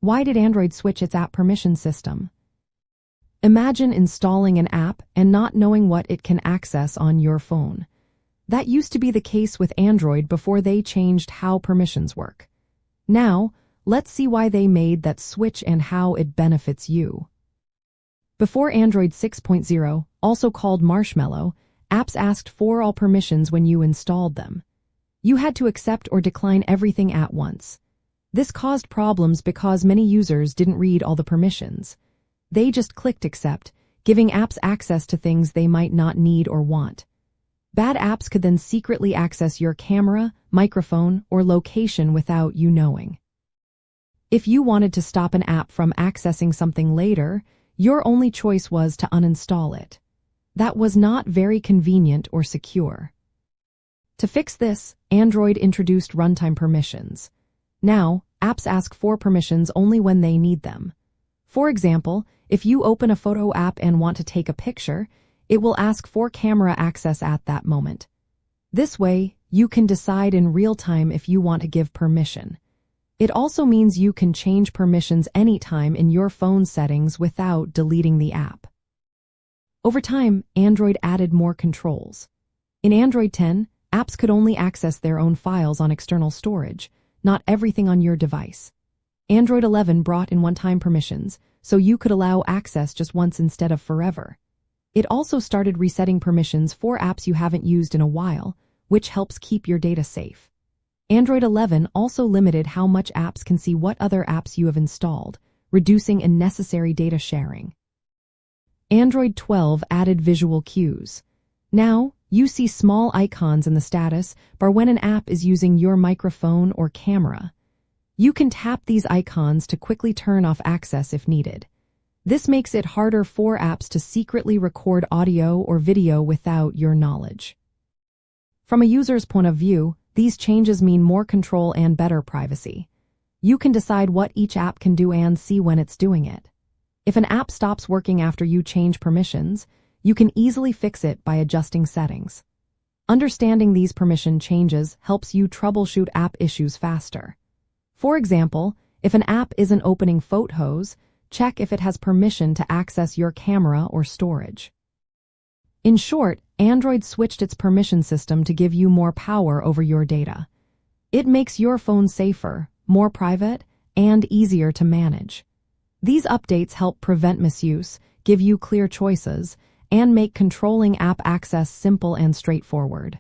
Why did Android switch its app permission system? Imagine installing an app and not knowing what it can access on your phone. That used to be the case with Android before they changed how permissions work. Now, let's see why they made that switch and how it benefits you. Before Android 6.0, also called Marshmallow, apps asked for all permissions when you installed them. You had to accept or decline everything at once. This caused problems because many users didn't read all the permissions. They just clicked accept, giving apps access to things they might not need or want. Bad apps could then secretly access your camera, microphone, or location without you knowing. If you wanted to stop an app from accessing something later, your only choice was to uninstall it. That was not very convenient or secure. To fix this, Android introduced runtime permissions. Now, apps ask for permissions only when they need them. For example, if you open a photo app and want to take a picture, it will ask for camera access at that moment. This way, you can decide in real time if you want to give permission. It also means you can change permissions anytime in your phone settings without deleting the app. Over time, Android added more controls. In Android 10, apps could only access their own files on external storage, not everything on your device. Android 11 brought in one-time permissions, so you could allow access just once instead of forever. It also started resetting permissions for apps you haven't used in a while, which helps keep your data safe. Android 11 also limited how much apps can see what other apps you have installed, reducing unnecessary data sharing. Android 12 added visual cues. Now, you see small icons in the status bar when an app is using your microphone or camera. You can tap these icons to quickly turn off access if needed. This makes it harder for apps to secretly record audio or video without your knowledge. From a user's point of view, these changes mean more control and better privacy. You can decide what each app can do and see when it's doing it. If an app stops working after you change permissions, you can easily fix it by adjusting settings. Understanding these permission changes helps you troubleshoot app issues faster. For example, if an app isn't opening photos, check if it has permission to access your camera or storage. In short, Android switched its permission system to give you more power over your data. It makes your phone safer, more private, and easier to manage. These updates help prevent misuse, give you clear choices, and make controlling app access simple and straightforward.